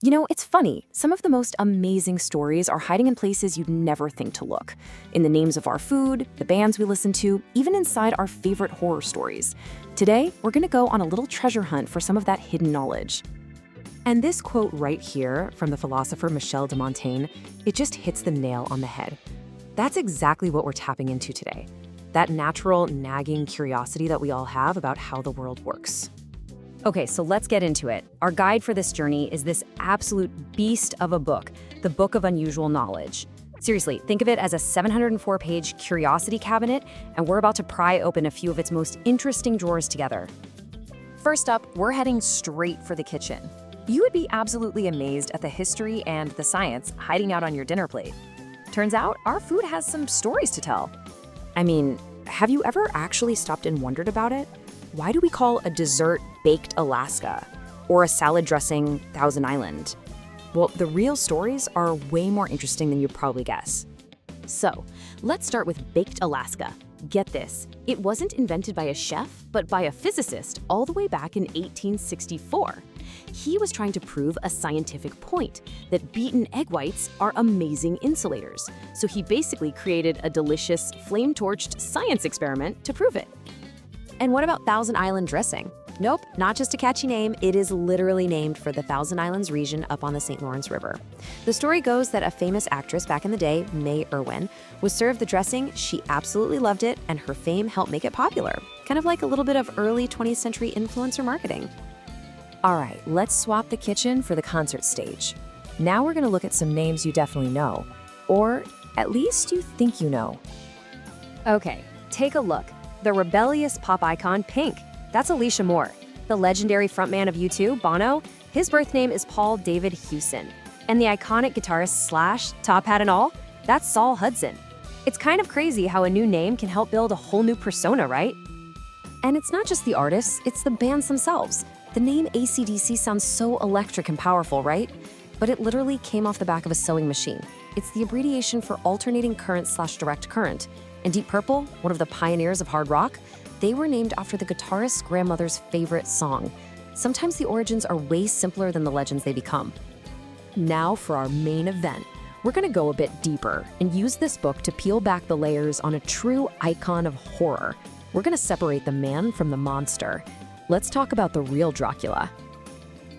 You know, it's funny. Some of the most amazing stories are hiding in places you'd never think to look. In the names of our food, the bands we listen to, even inside our favorite horror stories. Today, we're going to go on a little treasure hunt for some of that hidden knowledge. And this quote right here from the philosopher Michel de Montaigne, it just hits the nail on the head. That's exactly what we're tapping into today. That natural, nagging curiosity that we all have about how the world works. Okay, so let's get into it. Our guide for this journey is this absolute beast of a book, the Book of Unusual Knowledge. Seriously, think of it as a 704-page curiosity cabinet, and we're about to pry open a few of its most interesting drawers together. First up, we're heading straight for the kitchen. You would be absolutely amazed at the history and the science hiding out on your dinner plate. Turns out, our food has some stories to tell. I mean, have you ever actually stopped and wondered about it? Why do we call a dessert baked Alaska or a salad dressing Thousand Island? Well, the real stories are way more interesting than you'd probably guess. So, let's start with baked Alaska. Get this, it wasn't invented by a chef, but by a physicist all the way back in 1864. He was trying to prove a scientific point, that beaten egg whites are amazing insulators. So he basically created a delicious, flame-torched science experiment to prove it. And what about Thousand Island dressing? Nope, not just a catchy name, it is literally named for the Thousand Islands region up on the St. Lawrence River. The story goes that a famous actress back in the day, May Irwin, was served the dressing, she absolutely loved it, and her fame helped make it popular. Kind of like a little bit of early 20th century influencer marketing. All right, let's swap the kitchen for the concert stage. Now we're gonna look at some names you definitely know, or at least you think you know. Okay, take a look. The rebellious pop icon Pink. That's Alicia Moore. The legendary frontman of U2, Bono, his birth name is Paul David Hewson. And the iconic guitarist Slash, top hat and all, that's Saul Hudson. It's kind of crazy how a new name can help build a whole new persona, right? And it's not just the artists, it's the bands themselves. The name AC/DC sounds so electric and powerful, right? But it literally came off the back of a sewing machine. It's the abbreviation for alternating current/direct current. And Deep Purple, one of the pioneers of hard rock, they were named after the guitarist's grandmother's favorite song. Sometimes the origins are way simpler than the legends they become. Now for our main event. We're gonna go a bit deeper and use this book to peel back the layers on a true icon of horror. We're gonna separate the man from the monster. Let's talk about the real Dracula.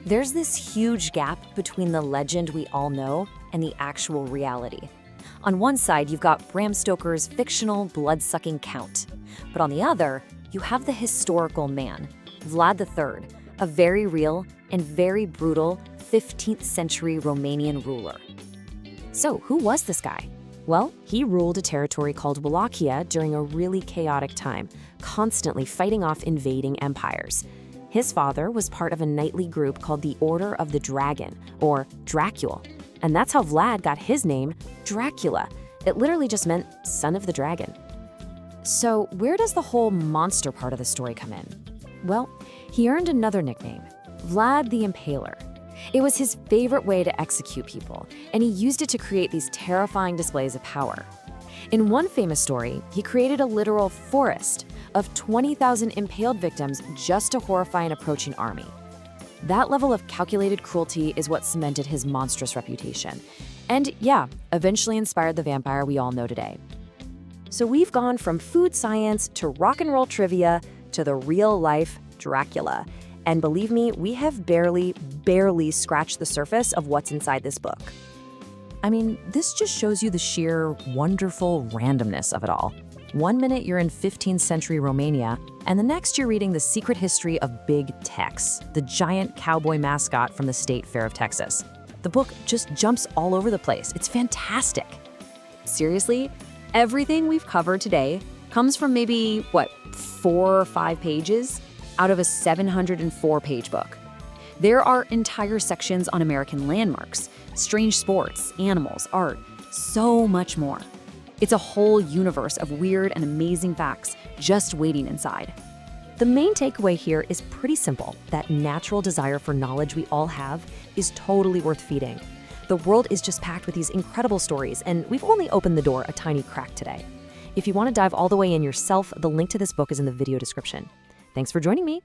There's this huge gap between the legend we all know and the actual reality. On one side, you've got Bram Stoker's fictional blood-sucking count. But on the other, you have the historical man, Vlad III, a very real and very brutal 15th century Romanian ruler. So who was this guy? Well, he ruled a territory called Wallachia during a really chaotic time, constantly fighting off invading empires. His father was part of a knightly group called the Order of the Dragon, or Dracul. And that's how Vlad got his name, Dracula. It literally just meant son of the dragon. So where does the whole monster part of the story come in? Well, he earned another nickname, Vlad the Impaler. It was his favorite way to execute people, and he used it to create these terrifying displays of power. In one famous story, he created a literal forest of 20,000 impaled victims just to horrify an approaching army. That level of calculated cruelty is what cemented his monstrous reputation. And yeah, eventually inspired the vampire we all know today. So we've gone from food science to rock and roll trivia to the real-life Dracula. And believe me, we have barely scratched the surface of what's inside this book. I mean, this just shows you the sheer wonderful randomness of it all. One minute you're in 15th century Romania, and the next you're reading the secret history of Big Tex, the giant cowboy mascot from the State Fair of Texas. The book just jumps all over the place. It's fantastic. Seriously, everything we've covered today comes from maybe, 4 or 5 pages out of a 704-page book. There are entire sections on American landmarks, strange sports, animals, art, so much more. It's a whole universe of weird and amazing facts just waiting inside. The main takeaway here is pretty simple. That natural desire for knowledge we all have is totally worth feeding. The world is just packed with these incredible stories, and we've only opened the door a tiny crack today. If you want to dive all the way in yourself, the link to this book is in the video description. Thanks for joining me.